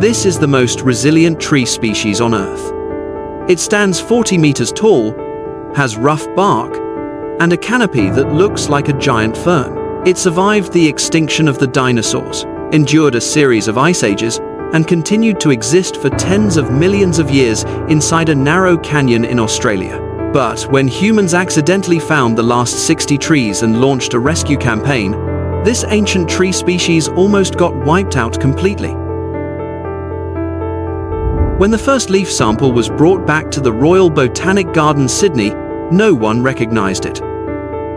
This is the most resilient tree species on Earth. It stands 40 meters tall, has rough bark, and a canopy that looks like a giant fern. It survived the extinction of the dinosaurs, endured a series of ice ages, and continued to exist for tens of millions of years inside a narrow canyon in Australia. But when humans accidentally found the last 60 trees and launched a rescue campaign, this ancient tree species almost got wiped out completely. When the first leaf sample was brought back to the Royal Botanic Gardens, Sydney, no one recognized it.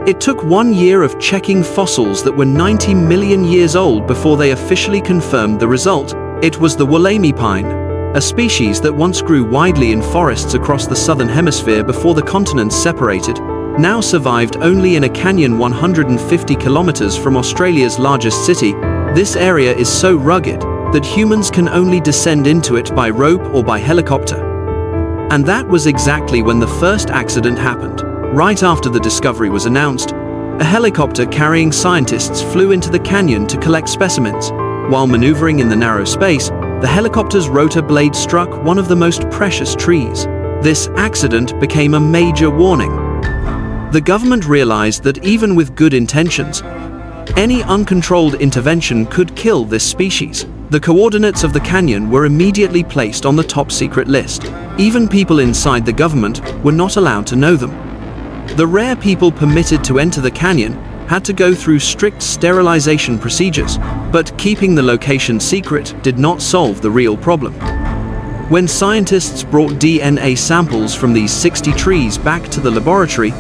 It took 1 year of checking fossils that were 90 million years old before they officially confirmed the result. It was the Wollemi Pine, a species that once grew widely in forests across the southern hemisphere before the continents separated, now survived only in a canyon 150 kilometers from Australia's largest city. This area is so rugged that humans can only descend into it by rope or by helicopter. And that was exactly when the first accident happened. Right after the discovery was announced, a helicopter carrying scientists flew into the canyon to collect specimens. While maneuvering in the narrow space, the helicopter's rotor blade struck one of the most precious trees. This accident became a major warning. The government realized that even with good intentions, any uncontrolled intervention could kill this species. The coordinates of the canyon were immediately placed on the top secret list. Even people inside the government were not allowed to know them. The rare people permitted to enter the canyon had to go through strict sterilization procedures, but keeping the location secret did not solve the real problem. When scientists brought DNA samples from these 60 trees back to the laboratory,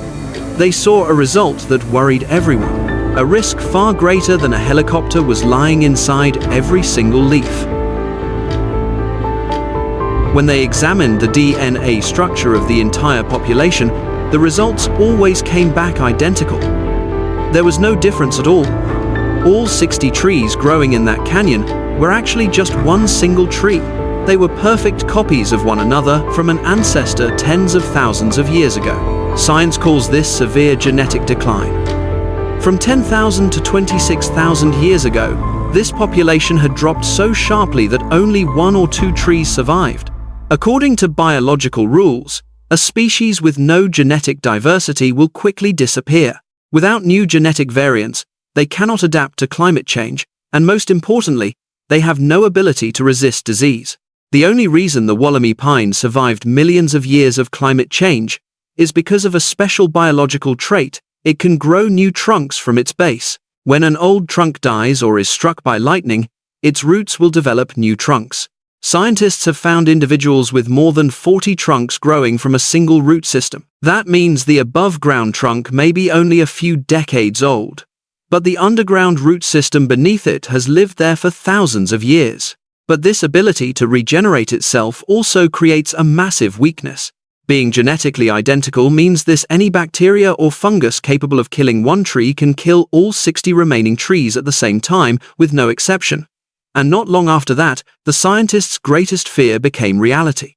they saw a result that worried everyone. A risk far greater than a helicopter was lying inside every single leaf. When they examined the DNA structure of the entire population, the results always came back identical. There was no difference at all. All 60 trees growing in that canyon were actually just one single tree. They were perfect copies of one another from an ancestor tens of thousands of years ago. Science calls this severe genetic decline. From 10,000 to 26,000 years ago, this population had dropped so sharply that only 1 or 2 trees survived. According to biological rules, a species with no genetic diversity will quickly disappear. Without new genetic variants, they cannot adapt to climate change, and most importantly, they have no ability to resist disease. The only reason the Wollemi Pine survived millions of years of climate change is because of a special biological trait. It can grow new trunks from its base. When an old trunk dies or is struck by lightning, its roots will develop new trunks. Scientists have found individuals with more than 40 trunks growing from a single root system. That means the above-ground trunk may be only a few decades old, but the underground root system beneath it has lived there for thousands of years. But this ability to regenerate itself also creates a massive weakness. Being genetically identical means this any bacteria or fungus capable of killing one tree can kill all 60 remaining trees at the same time, with no exception. And not long after that, the scientists' greatest fear became reality.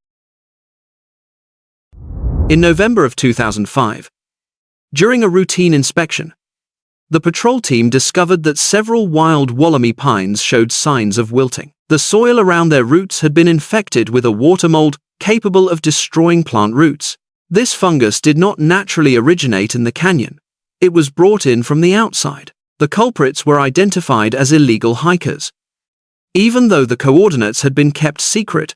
In November of 2005, during a routine inspection, the patrol team discovered that several wild Wollemi pines showed signs of wilting. The soil around their roots had been infected with a water mold capable of destroying plant roots. This fungus did not naturally originate in the canyon. It was brought in from the outside. The culprits were identified as illegal hikers. Even though the coordinates had been kept secret,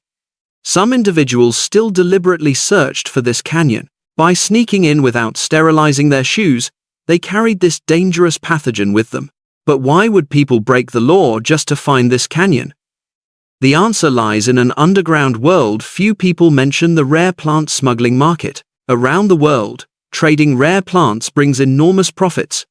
some individuals still deliberately searched for this canyon. By sneaking in without sterilizing their shoes, they carried this dangerous pathogen with them. But why would people break the law just to find this canyon? The answer lies in an underground world. Few people mention the rare plant smuggling market. Around the world, trading rare plants brings enormous profits.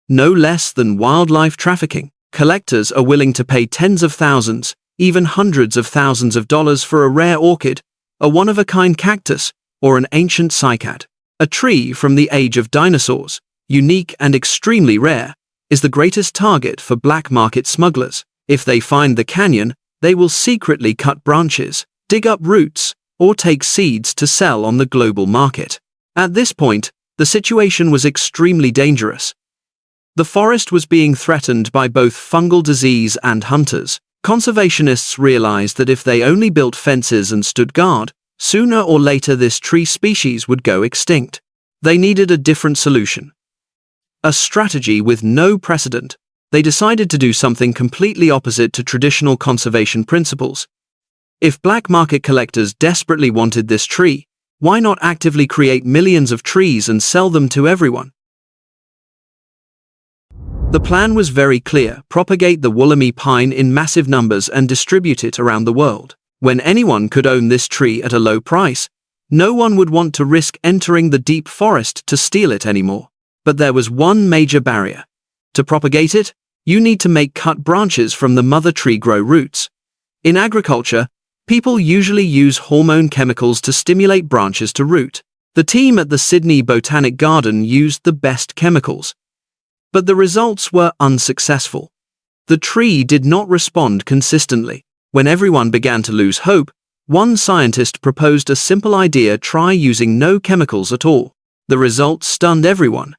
No less than wildlife trafficking. Collectors are willing to pay tens of thousands, even hundreds of thousands of dollars for a rare orchid, a one-of-a-kind cactus, or an ancient cycad. A tree from the age of dinosaurs, unique and extremely rare, is the greatest target for black market smugglers. If they find the canyon, they will secretly cut branches, dig up roots, or take seeds to sell on the global market. At this point, the situation was extremely dangerous. The forest was being threatened by both fungal disease and hunters. Conservationists realized that if they only built fences and stood guard, sooner or later this tree species would go extinct. They needed a different solution. A strategy with no precedent. They decided to do something completely opposite to traditional conservation principles. If black market collectors desperately wanted this tree, why not actively create millions of trees and sell them to everyone? The plan was very clear: propagate the Wollemi pine in massive numbers and distribute it around the world. When anyone could own this tree at a low price, no one would want to risk entering the deep forest to steal it anymore. But there was one major barrier. To propagate it, you need to make cut branches from the mother tree grow roots. In agriculture, people usually use hormone chemicals to stimulate branches to root. The team at the Sydney Botanic Garden used the best chemicals. But the results were unsuccessful. The tree did not respond consistently. When everyone began to lose hope, one scientist proposed a simple idea: try using no chemicals at all. The results stunned everyone.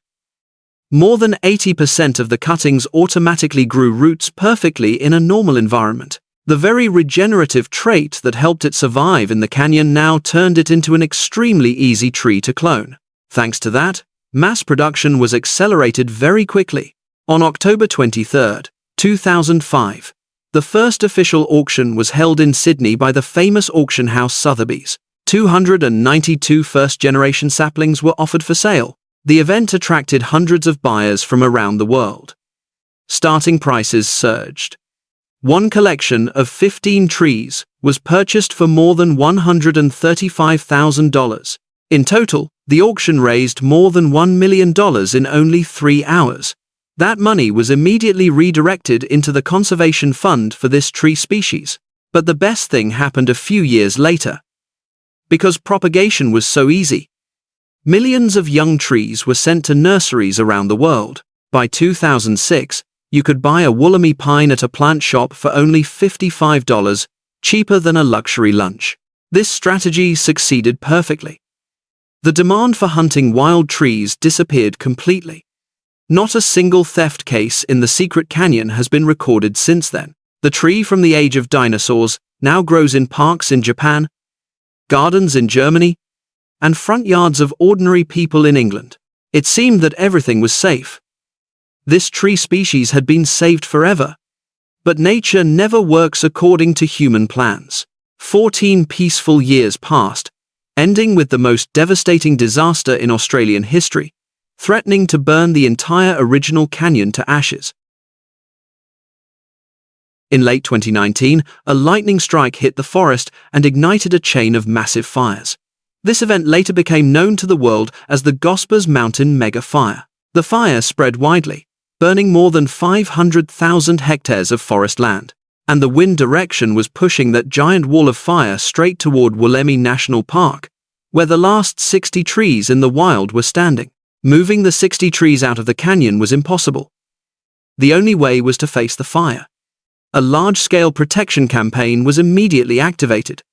More than 80% of the cuttings automatically grew roots perfectly in a normal environment. The very regenerative trait that helped it survive in the canyon now turned it into an extremely easy tree to clone. Thanks to that, mass production was accelerated very quickly. On October 23, 2005, the first official auction was held in Sydney by the famous auction house Sotheby's. 292 first-generation saplings were offered for sale. The event attracted hundreds of buyers from around the world. Starting prices surged. One collection of 15 trees was purchased for more than $135,000. In total, the auction raised more than $1 million in only 3 hours. That money was immediately redirected into the conservation fund for this tree species. But the best thing happened a few years later. Because propagation was so easy, millions of young trees were sent to nurseries around the world. By 2006, you could buy a Wollemi pine at a plant shop for only $55, cheaper than a luxury lunch. This strategy succeeded perfectly. The demand for hunting wild trees disappeared completely. Not a single theft case in the secret canyon has been recorded since then. The tree from the age of dinosaurs now grows in parks in Japan, gardens in Germany, and front yards of ordinary people in England. It seemed that everything was safe. This tree species had been saved forever. But nature never works according to human plans. 14 peaceful years passed, ending with the most devastating disaster in Australian history, threatening to burn the entire original canyon to ashes. In late 2019, a lightning strike hit the forest and ignited a chain of massive fires. This event later became known to the world as the Gospers Mountain Mega Fire. The fire spread widely, burning more than 500,000 hectares of forest land, and the wind direction was pushing that giant wall of fire straight toward Wollemi National Park, where the last 60 trees in the wild were standing. Moving the 60 trees out of the canyon was impossible. The only way was to face the fire. A large-scale protection campaign was immediately activated.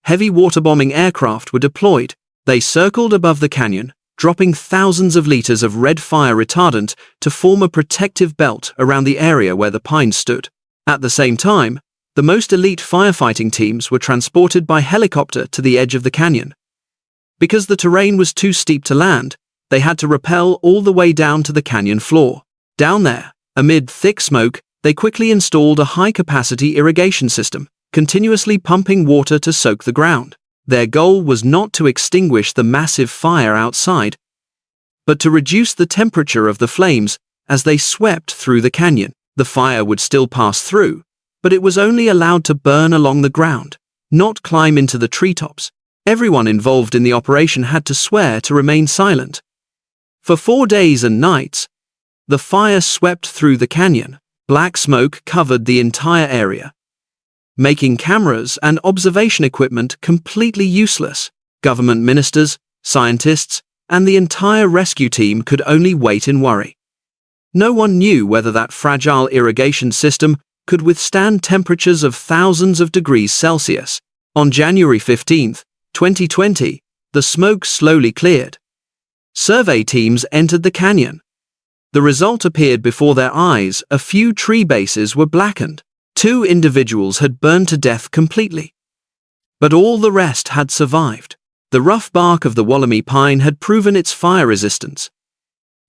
Heavy waterbombing aircraft were deployed. They circled above the canyon, dropping thousands of liters of red fire retardant to form a protective belt around the area where the pines stood. At the same time, the most elite firefighting teams were transported by helicopter to the edge of the canyon. Because the terrain was too steep to land, they had to rappel all the way down to the canyon floor. Down there, amid thick smoke, they quickly installed a high-capacity irrigation system, continuously pumping water to soak the ground. Their goal was not to extinguish the massive fire outside, but to reduce the temperature of the flames as they swept through the canyon. The fire would still pass through, but it was only allowed to burn along the ground, not climb into the treetops. Everyone involved in the operation had to swear to remain silent. For 4 days and nights, the fire swept through the canyon. Black smoke covered the entire area, making cameras and observation equipment completely useless. Government ministers, scientists, and the entire rescue team could only wait in worry. No one knew whether that fragile irrigation system could withstand temperatures of thousands of degrees Celsius. On January 15, 2020, the smoke slowly cleared. Survey teams entered the canyon. The result appeared before their eyes. A few tree bases were blackened. 2 individuals had burned to death completely. But all the rest had survived. The rough bark of the Wollemi pine had proven its fire resistance.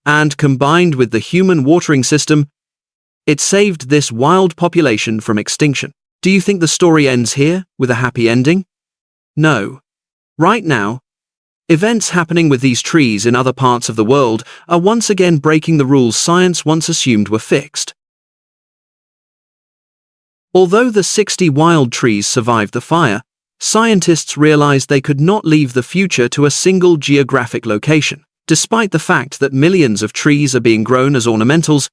And combined with the human watering system, it saved this wild population from extinction. Do you think the story ends here, with a happy ending? No. Right now, events happening with these trees in other parts of the world are once again breaking the rules science once assumed were fixed. Although the 60 wild trees survived the fire, scientists realized they could not leave the future to a single geographic location. Despite the fact that millions of trees are being grown as ornamentals,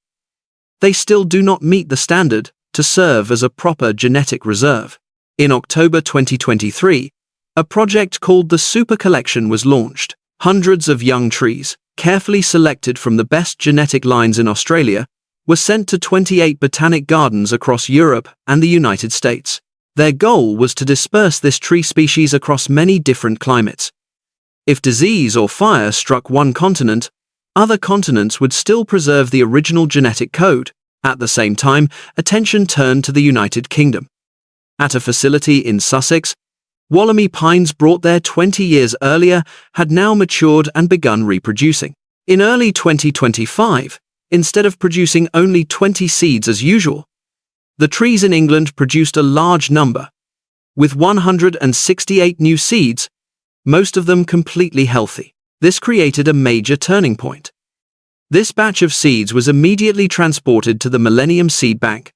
they still do not meet the standard to serve as a proper genetic reserve. In October 2023, a project called the Super Collection was launched. Hundreds of young trees, carefully selected from the best genetic lines in Australia, were sent to 28 botanic gardens across Europe and the United States. Their goal was to disperse this tree species across many different climates. If disease or fire struck one continent, other continents would still preserve the original genetic code. At the same time, attention turned to the United Kingdom. At a facility in Sussex, Wollemi pines brought there 20 years earlier had now matured and begun reproducing. In early 2025, instead of producing only 20 seeds as usual, the trees in England produced a large number, with 168 new seeds, most of them completely healthy. This created a major turning point. This batch of seeds was immediately transported to the Millennium Seed Bank,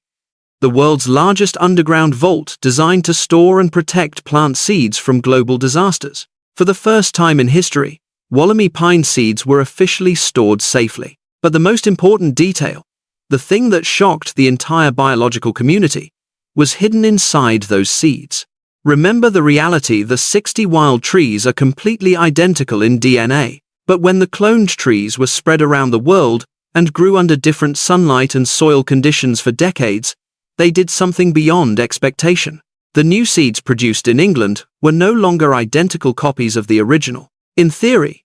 the world's largest underground vault designed to store and protect plant seeds from global disasters. For the first time in history, Wollemi pine seeds were officially stored safely. But the most important detail, the thing that shocked the entire biological community, was hidden inside those seeds. Remember the reality: the 60 wild trees are completely identical in DNA, but when the cloned trees were spread around the world and grew under different sunlight and soil conditions for decades, they did something beyond expectation. The new seeds produced in England were no longer identical copies of the original. In theory,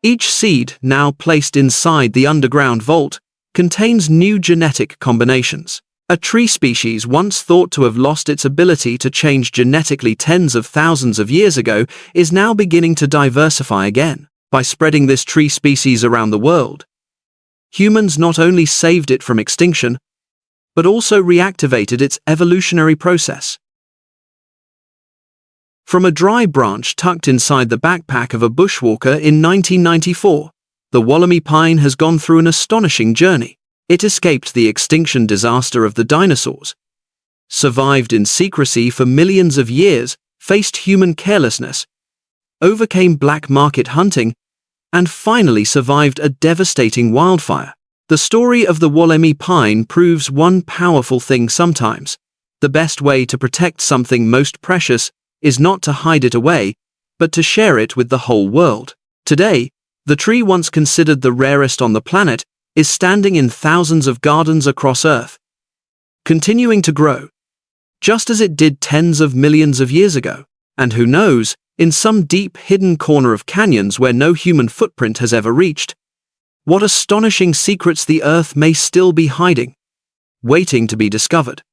each seed, now placed inside the underground vault, contains new genetic combinations. A tree species once thought to have lost its ability to change genetically tens of thousands of years ago is now beginning to diversify again. By spreading this tree species around the world, humans not only saved it from extinction, but also reactivated its evolutionary process. From a dry branch tucked inside the backpack of a bushwalker in 1994, the Wollemi pine has gone through an astonishing journey. It escaped the extinction disaster of the dinosaurs, survived in secrecy for millions of years, faced human carelessness, overcame black market hunting, and finally survived a devastating wildfire. The story of the Wollemi pine proves one powerful thing: sometimes the best way to protect something most precious is not to hide it away, but to share it with the whole world. Today, the tree once considered the rarest on the planet is standing in thousands of gardens across Earth, continuing to grow, just as it did tens of millions of years ago. And who knows, in some deep hidden corner of canyons where no human footprint has ever reached, what astonishing secrets the Earth may still be hiding, waiting to be discovered.